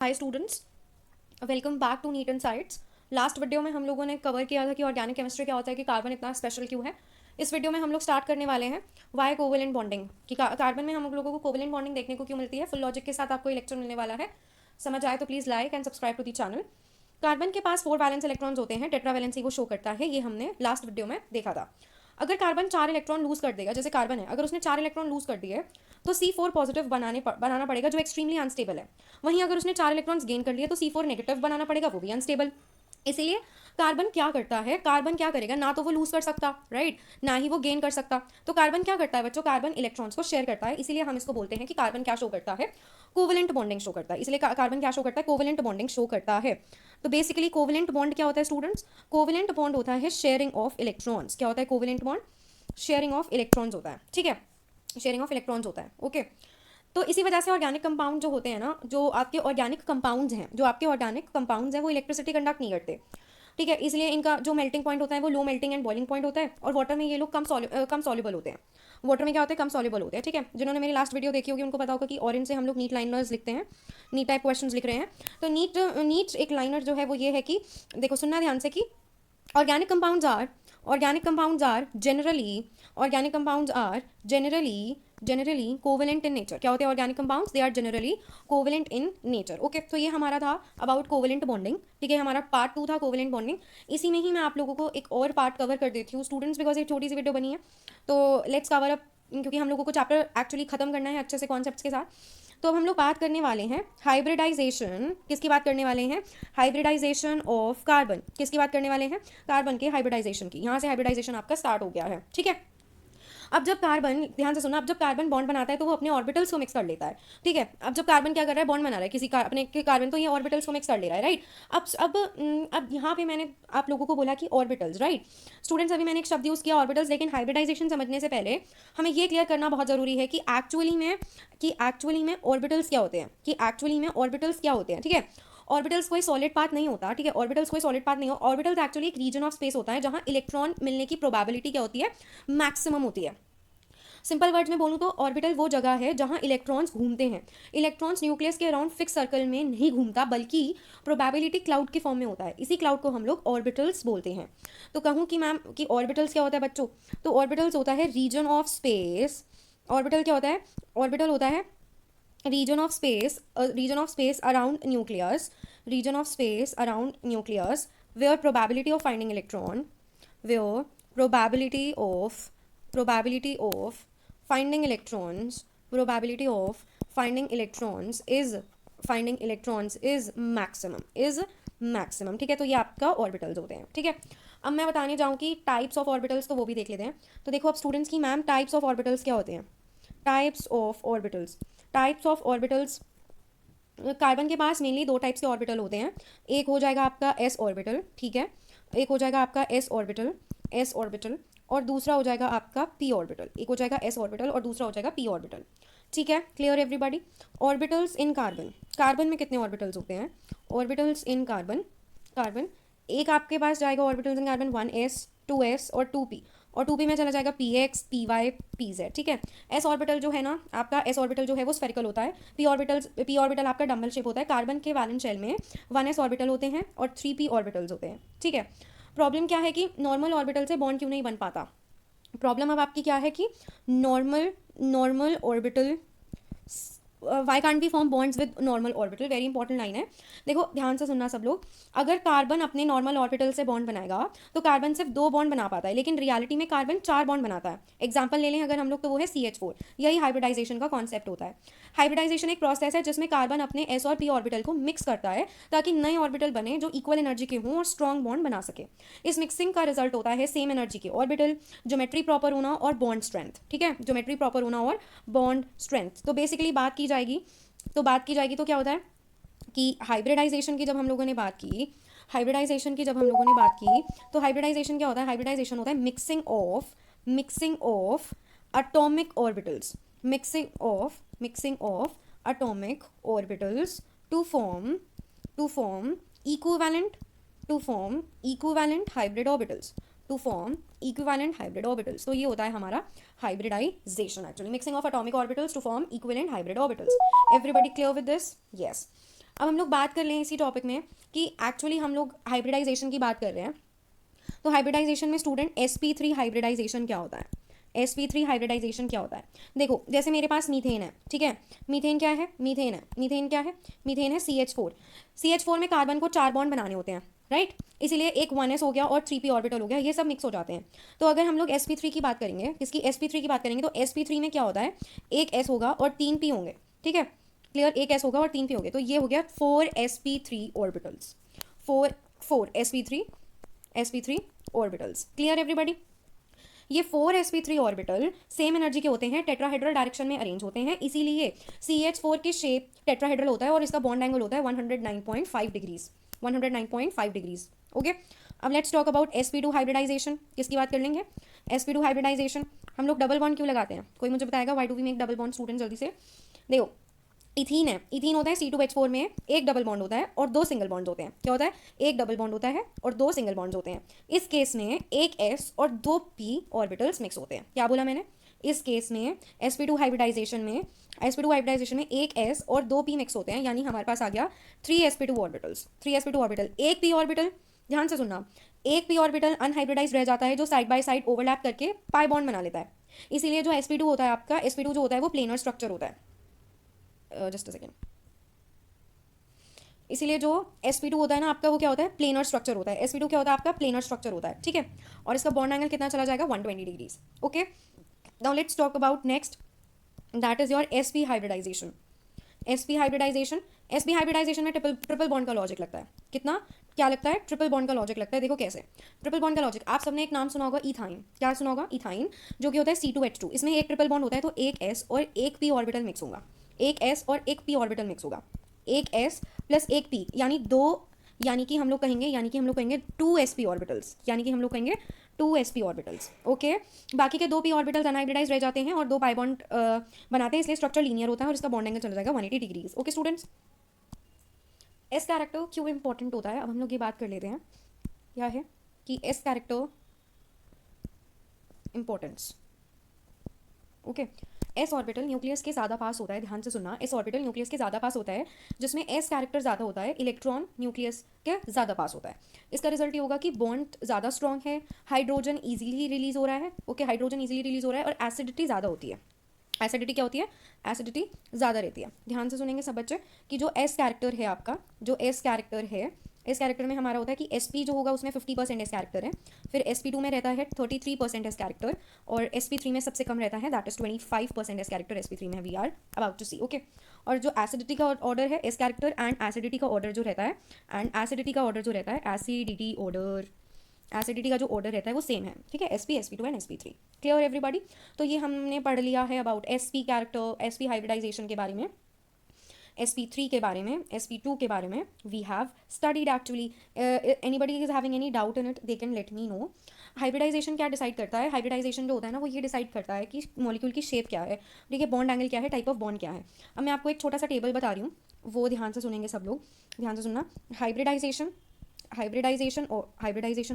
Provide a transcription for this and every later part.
Hi students, welcome back to NEET and sites. Last video में हम लोगों ने कवर किया था कि ऑर्गेनिक केमिस्ट्री क्या होता है, कि कार्बन इतना स्पेशल क्यों है। इस वीडियो में हम लोग स्टार्ट करने वाले हैं वाई कोवेलेंट बॉन्डिंग, कि कार्बन में हम लोगों को कोवेलेंट बॉन्डिंग देखने को क्यों मिलती है। फुल लॉजिक के साथ आपको लेक्चर मिलने वाला है। समझ आए तो please like and subscribe to the channel. Carbon के पास 4 वैलेंस इलेक्ट्रॉन्स होते हैं, टेट्रावैलेंसी वो शो करता है, ये हमने लास्ट वीडियो में देखा था। अगर कार्बन 4 इलेक्ट्रॉन लूज कर देगा, जैसे कार्बन है, अगर उसने 4 इलेक्ट्रॉन लूज कर दिए तो C4 पॉजिटिव बनाना पड़ेगा, जो एक्सट्रीमली अनस्टेबल है। वहीं अगर उसने 4 इलेक्ट्रॉन्स गेन कर लिए तो C4 नेगेटिव बनाना पड़ेगा, वो भी अनस्टेबल। इसीलिए कार्बन क्या करता है, कार्बन क्या करेगा, ना तो वो लूज कर सकता, राइट, ना ही वो गेन कर सकता। तो कार्बन क्या करता है बच्चों, कार्बन इलेक्ट्रॉन्स को शेयर करता है। इसीलिए हम इसको बोलते हैं कि कार्बन क्या शो करता है, कोवेलेंट बॉन्डिंग शो करता है। इसलिए कार्बन क्या शो करता है, कोवेलेंट बॉन्डिंग शो करता है। तो बेसिकली कोवेलेंट बॉन्ड क्या होता है स्टूडेंट्स, कोवेलेंट बॉन्ड होता है शेयरिंग ऑफ इलेक्ट्रॉन्स। क्या होता है covalent bond, sharing of electrons होता है, ठीक है, शेयरिंग ऑफ इलेक्ट्रॉन्स होता है, ओके। तो इसी वजह से ऑर्गेनिक कंपाउंड जो होते हैं ना, जो आपके ऑर्गेनिक कंपाउंड्स हैं, वो इलेक्ट्रिसिटी कंडक्ट नहीं करते, ठीक है। इसलिए इनका जो मेल्टिंग पॉइंट होता है वो low melting and boiling point होता है, और वाटर में ये लोग कम सॉल्युबल होते हैं। वाटर में क्या होते हैं, कम सॉल्युबल होते हैं, ठीक है। जिन्होंने मेरी लास्ट वीडियो देखी होगी उनको पता होगा कि ऑरेंज से हम लोग नीट लाइनर्स लिखते हैं, नीट टाइप क्वेश्चंस लिख रहे हैं। तो नीट नीट एक लाइनर जो है वो ये है कि, देखो सुनना ध्यान से, कि organic compounds are organic compounds are generally organic compounds are generally covalent in nature। क्या होते हैं organic compounds, they are generally covalent in nature, okay। तो ये हमारा था about covalent bonding, ठीक है, हमारा पार्ट 2 था covalent bonding। इसी में ही मैं आप लोगों को एक और पार्ट कवर कर देती हूँ स्टूडेंट्स, बिकॉज एक छोटी सी वीडियो बनी है, तो लेट्स कवर अप, क्योंकि हम लोगों को चैप्टर एक्चुअली खत्म करना है अच्छे से कॉन्सेप्ट्स के साथ। तो अब हम लोग बात करने वाले हैं हाइब्रिडाइजेशन, किसकी बात करने वाले हैं, हाइब्रिडाइजेशन ऑफ कार्बन। किसकी बात करने वाले हैं, कार्बन के हाइब्रिडाइजेशन की। यहाँ से हाइब्रिडाइजेशन आपका स्टार्ट हो गया है, ठीक है। अब जब कार्बन, ध्यान से सुनना, अब जब कार्बन बॉन्ड बनाता है तो वो अपने ऑर्बिटल्स को मिक्स कर लेता है, ठीक है। अब जब कार्बन क्या कर रहा है, बॉन्ड बना रहा है अपने कार्बन, तो ये ऑर्बिटल्स को मिक्स कर ले रहा है, राइट। अब यहाँ पे मैंने आप लोगों को बोला कि ऑर्बिटल्स, राइट। स्टूडेंट्स अभी मैंने एक शब्द यूज़ किया ऑर्बिटल्स, लेकिन हाइब्रिडाइजेशन समझने से पहले हमें ये क्लियर करना बहुत ज़रूरी है कि एक्चुअली में ऑर्बिटल्स क्या होते हैं, ठीक है। ऑर्बिटल्स कोई सॉलिड पाथ नहीं होता, ठीक है, ऑर्बिटल्स कोई सॉलिड पाथ नहीं हो। ऑर्बिटल्स एक्चुअली एक रीजन ऑफ स्पेस होता है जहां इलेक्ट्रॉन मिलने की प्रोबेबिलिटी क्या होती है, मैक्सिमम होती है। सिंपल वर्ड्स में बोलूँ तो ऑर्बिटल वो जगह है जहां इलेक्ट्रॉन्स घूमते हैं। इलेक्ट्रॉन्स न्यूक्लियस के अराउंड फिक्स सर्कल में नहीं घूमता, बल्कि प्रोबेबिलिटी क्लाउड के फॉर्म में होता है। इसी क्लाउड को हम लोग ऑर्बिटल्स बोलते हैं। तो कहूँ कि मैम कि ऑर्बिटल्स क्या होता है बच्चों, तो ऑर्बिटल्स होता है रीजन ऑफ स्पेस। ऑर्बिटल क्या होता है, ऑर्बिटल होता है region of space around nucleus where probability of finding electron where probability of finding electrons is maximum, ठीक है। तो ये आपका ऑर्बिटल्स होते हैं, ठीक है। अब मैं बताने जाऊँ कि टाइप्स ऑफ ऑर्बिटल्स, तो वो भी देख लेते हैं। तो देखो अब स्टूडेंट्स की मैम टाइप्स ऑफ ऑर्बिटल्स क्या होते हैं, टाइप्स ऑफ ऑर्बिटल्स कार्बन के पास मेनली 2 टाइप्स के ऑर्बिटल होते हैं। एक हो जाएगा आपका एस ऑर्बिटल, ठीक है, एक हो जाएगा आपका एस ऑर्बिटल, और दूसरा हो जाएगा आपका पी ऑर्बिटल। एक हो जाएगा एस ऑर्बिटल और दूसरा हो जाएगा पी ऑर्बिटल, ठीक है। Clear everybody. ऑर्बिटल्स इन कार्बन में कितने ऑर्बिटल्स होते हैं, ऑर्बिटल्स इन कार्बन एक आपके पास जाएगा ऑर्बिटल्स इन कार्बन 1s 2s और 2p, और 2p में चला जाएगा px py pz, ठीक है। एस ऑर्बिटल जो है ना आपका, एस ऑर्बिटल जो है वो स्फेरिकल होता है। पी ऑर्बिटल आपका डम्बल शेप होता है। कार्बन के वैलेंस शेल में 1s ऑर्बिटल होते हैं और 3p ऑर्बिटल्स होते हैं, ठीक है। प्रॉब्लम क्या है कि नॉर्मल ऑर्बिटल से बॉन्ड क्यों नहीं बन पाता, प्रॉब्लम अब आपकी क्या है कि normal orbital why can't be form bonds with normal orbital, very important line है। देखो ध्यान से सुनना सब लोग, अगर कार्बन अपने नॉर्मल ऑर्बिटल से बॉन्ड बनाएगा तो कार्बन सिर्फ 2 बॉन्ड बना पाता है, लेकिन रियलिटी में कार्बन 4 बॉन्ड बनाता है। एग्जाम्पल ले लें अगर हम लोग, तो वो है CH4। यही हाइब्रिडाइजेशन का कॉन्सेप्ट होता है। हाइब्रिडाइजेशन एक प्रोसेस है जिसमें कार्बन अपने एस और पी ऑर्बिटल को मिक्स करता है ताकि नए ऑर्बिटल बने जो इक्वल एनर्जी के हों और स्ट्रॉन्ग बॉन्ड बना सके। इस मिक्सिंग का रिजल्ट होता है सेम एनर्जी के ऑर्बिटल, ज्योमेट्री प्रॉपर होना और बॉन्ड स्ट्रेंथ, ठीक है, ज्योमेट्री प्रॉपर होना और बॉन्ड स्ट्रेंथ। तो बेसिकली बात की जाएगी तो क्या होता है कि हाइब्रिडाइजेशन की जब हम लोगों ने बात की तो हाइब्रिडाइजेशन क्या होता है, हाइब्रिडाइजेशन होता है mixing of atomic orbitals, mixing of atomic orbitals to form equivalent hybrid orbitals, तो ये होता है हमारा hybridization, actually mixing of atomic orbitals to form equivalent hybrid orbitals. Everybody clear with this, yes. अब हम लोग बात कर लें इसी टॉपिक में कि एक्चुअली हम लोग हाइब्रिडाइजेशन की बात कर रहे हैं। तो हाइब्रिडाइजेशन में स्टूडेंट sp3 हाइब्रिडाइजेशन क्या होता है? sp3 हाइब्रिडाइजेशन क्या होता है? देखो जैसे मेरे पास मीथेन है, ठीक है। मीथेन क्या है? मीथेन है। मीथेन क्या है? मीथेन है CH4। CH4 में कार्बन को 4 बॉन्ड बनाने होते हैं, राइट। इसीलिए एक 1s हो गया और 3p ऑर्बिटल हो गया, ये सब मिक्स हो जाते हैं। तो अगर हम लोग sp3 की बात करेंगे, किसकी? sp3 की बात करेंगे, तो sp3 में क्या होता है? एक s होगा और 3p होंगे, ठीक है। क्लियर? एक s होगा और 3p होंगे, तो ये हो गया 4sp3 orbitals. 4 sp3 orbitals. Clear everybody? ये 4sp3 ऑर्बिटल सेम एनर्जी के होते हैं, टेट्राहेड्रल डायरेक्शन में अरेंज होते हैं, इसीलिए CH4 की शेप टेट्राहेड्रल होता है और इसका बॉन्ड एंगल होता है 109.5 डिग्रीज। 109.5 degrees, okay. अब let's talk about sp2 hybridization. किसकी बात कर लेंगे? sp2 hybridisation. हम लोग डबल बॉन्ड क्यों लगाते हैं? कोई मुझे बताएगा why do we make double bond? Student जल्दी से देखो, इथीन है, इथीन होता है C2H4 में एक डबल बॉन्ड होता है और दो सिंगल बॉन्ड होते हैं। क्या होता है? एक डबल बॉन्ड होता है और दो सिंगल बॉन्ड्स होते हैं। इस केस में एक S और दो P ऑर्बिटल्स मिक्स होते हैं। क्या बोला मैंने? इस केस में sp2 हाइब्रिडाइजेशन में एक S और दो P मिक्स होते हैं, यानी हमारे पास आ गया 3sp2 ऑर्बिटल्स। 3sp2 ऑर्बिटल, एक P ऑर्बिटल, ध्यान से सुनना, एक P ऑर्बिटल अनहाइब्रिडाइज रह जाता है जो साइड बाय साइड ओवरलैप करके पाई बॉन्ड बना लेता है। इसीलिए जो sp2 होता है आपका, sp2 जो होता है वो प्लेनर स्ट्रक्चर होता है। Just a second. इसीलिए जो sp2 होता है ना आपका, वो क्या होता है? प्लेनर स्ट्रक्चर होता है। sp2 क्या होता है आपका? प्लेनर स्ट्रक्चर होता है, ठीक है। और इसका बॉन्ड एंगल कितना चला जाएगा? 120 degrees, okay. Now let's talk about next, that is your sp hybridization. sp hybridization, sp hybridization में ट्रिपल बॉन्ड का लॉजिक लगता है। कितना? क्या लगता है? ट्रिपल बॉन्ड का लॉजिक लगता है। देखो कैसे ट्रिपल बॉन्ड का लॉजिक, आप सबने एक नाम सुना होगा, इथाइन। क्या सुना होगा? इथाइन, जो कि होता है C2H2। इसमें एक ट्रिपल बॉन्ड होता है, तो एक S और एक P ऑर्बिटल मिक्स होगा। एक S और एक P ऑर्बिटल मिक्स होगा। एक S प्लस एक P, यानी दो, यानी कि हम लोग कहेंगे 2sp ऑर्बिटल्स, यानी कि हम लोग कहेंगे 2sp ऑर्बिटल्स, ओके। बाकी के दो p ऑर्बिटल्स अनहाइब्रिडाइज रह जाते हैं और दो पाई बॉन्ड बनाते हैं, इसलिए स्ट्रक्चर लीनियर होता है और इसका बॉन्ड एंगल चला जाएगा 180 degrees, okay students. S character क्यों इंपॉर्टेंट होता है, अब हम लोग ये बात कर लेते हैं। क्या है कि S character importance, okay. S orbital nucleus के ज़्यादा पास होता है, ध्यान से सुनना, एस ऑर्बिटल न्यूक्लियस के ज़्यादा पास होता है, जिसमें एस कैरेक्टर ज़्यादा होता है, इलेक्ट्रॉन न्यूक्लियस के ज़्यादा पास होता है। इसका रिजल्ट ये होगा कि बॉन्ड ज़्यादा स्ट्रॉन्ग है, हाइड्रोजन ईजिली रिलीज हो रहा है, ओके। हाइड्रोजन ईजिली रिलीज हो रहा है और एसिडिटी ज़्यादा होती है। एसिडिटी क्या होती है? एसिडिटी ज़्यादा रहती है। ध्यान से सुनेंगे सब बच्चे कि जो एस कैरेक्टर है आपका, जो एस कैरेक्टर है, इस कैरेक्टर में हमारा होता है कि sp जो होगा उसमें 50% एस कैरेक्टर है, फिर sp2 में रहता है 33% एस कैरेक्टर, और sp3 में सबसे कम रहता है, that is 25% S character sp3 में, we are about to see, okay. और जो एसिडिटी का ऑर्डर है, एस कैरेक्टर एंड एसिडिटी का ऑर्डर जो रहता है, एसिडिटी ऑर्डर, एसिडिटी का जो ऑर्डर रहता है वो सेम है, ठीक है, sp sp2 and sp3। Clear everybody? तो ये हमने पढ़ लिया है about sp character, sp hybridization के बारे में, sp3 के बारे में, sp2 के बारे में we have studied actually. Anybody is having any doubt in it, they can let me know. Hybridization क्या डिसाइड करता है? हाइब्रिडाइजेशन जो होता है ना, वो ये डिसाइड करता है कि मॉलिक्यूल की शेप क्या है, ठीक है, बॉन्ड एंगल क्या है, टाइप ऑफ बॉन्ड क्या है। अब मैं आपको एक छोटा सा टेबल बता रही हूँ, वो ध्यान से सुनेंगे सब लोग, ध्यान से सुनना। हाइब्रिडाइजेशन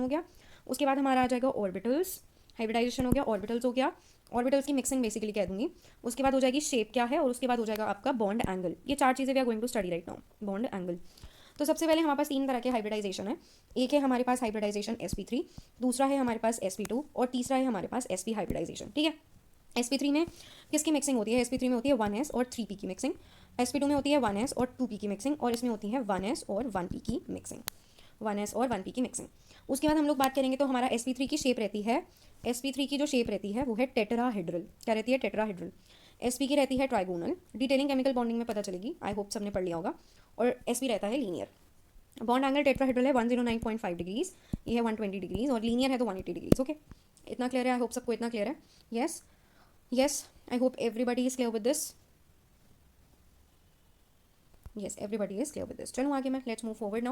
हो गया, उसके बाद हमारा आ जाएगा ऑर्बिटल्स। हाइब्रिडाइजेशन हो गया, ऑर्बिटल्स हो गया, ऑर्बिटल्स की मिक्सिंग बेसिकली कह दूंगी। उसके बाद हो जाएगी शेप क्या है, और उसके बाद हो जाएगा आपका बॉन्ड एंगल। ये चार चीज़ें we are going to study right now, bond angle. तो सबसे पहले हमारे पास तीन तरह के हाइब्रिडाइजेशन है। एक है हमारे पास हाइब्रिडाइजेशन sp3, दूसरा है हमारे पास sp2, और तीसरा है हमारे पास sp हाइब्रिडाइजेशन, ठीक है। sp3 में किसकी मिक्सिंग होती है? sp3 में होती है 1s और 3p की मिक्सिंग, sp2 में होती है 1s और 2p की मिक्सिंग, और इसमें होती है 1s और 1p की मिक्सिंग, 1s और 1p की मिक्सिंग। उसके बाद हम लोग बात करेंगे तो हमारा sp3 की शेप रहती है, sp3 की जो शेप रहती है वो है टेट्राहेड्रल। क्या रहती है? टेट्राहेड्रल। sp की रहती है ट्राइगोनल। डिटेलिंग केमिकल बॉन्डिंग में पता चलेगी, आई होप सबने पढ़ लिया होगा। और sp रहता है लीनियर। बॉन्ड एंगल टेट्राहेड्रल है 109.5 डिग्रीज, ये है 120 डिग्रीज, और लीनियर है तो 180 डिग्रीज, ओके। इतना क्लियर है? आई होप सबको इतना क्लियर है। Yes yes, I hope everybody is clear with this. yes everybody is clear with this। चलो आगे मैं, let's move forward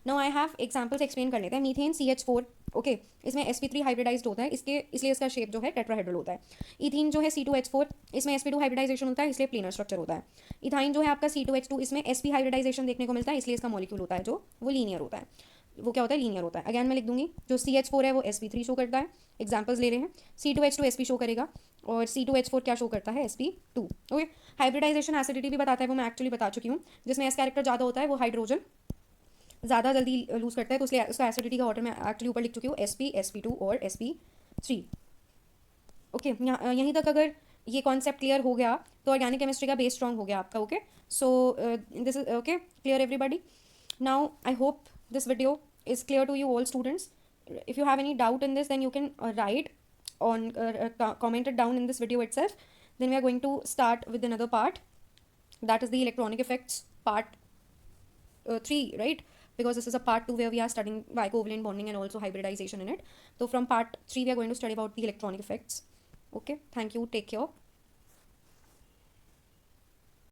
now I have examples explain कर लेते हैं। मीथेन CH4, ओके, इसमें sp3 हाइब्रिडाइज्ड होता है, इसलिए इसका शेप जो है टेट्राहेड्रल होता है। इथीन जो है C2H4, इसमें sp2 हाइब्रिडाइजेशन होता है, इसलिए प्लेनर स्ट्रक्चर होता है। इथाइन जो है आपका C2H2, इसमें sp हाइब्रिडाइजेशन देखने को मिलता है, इसलिए इसका मॉलिक्यूल होता है जो वो लीनियर होता है। वो क्या होता है? लीनियर होता है। अगेन मैं लिख दूंगी, जो CH4 है वो sp3 शो करता है, एग्जाम्पल्स ले रहे हैं। C2H2 sp शो करेगा, और C2H4 क्या शो करता है, sp2। ओके, हाइब्रिडाइजेशन एसिडिटी भी बताता है, वो मैं एक्चुअली बता चुकी हूँ। जिसमें एस कैरेक्टर ज़्यादा होता है वो हाइड्रोजन ज़्यादा जल्दी लूज करता है, तो इसलिए उसका एसिडिटी का ऑर्डर मैं एक्चुअली ऊपर लिख चुकी हूँ, sp, sp2 और sp3। ओके, यहीं तक अगर ये कॉन्सेप्ट क्लियर हो गया तो ऑर्गेनिक केमिस्ट्री का बेस स्ट्रॉन्ग हो गया आपका। Okay, so this is okay clear everybody. Now I hope this video is clear to you all students. If you have any doubt in this, then you can write on comment it down in this video itself. Then we are going to start with another part, that is the electronic effects part 3, right? Because this is a part 2 where we are studying bicovalent bonding and also hybridization in it. So from part 3 we are going to study about the electronic effects. Okay, thank you, take care.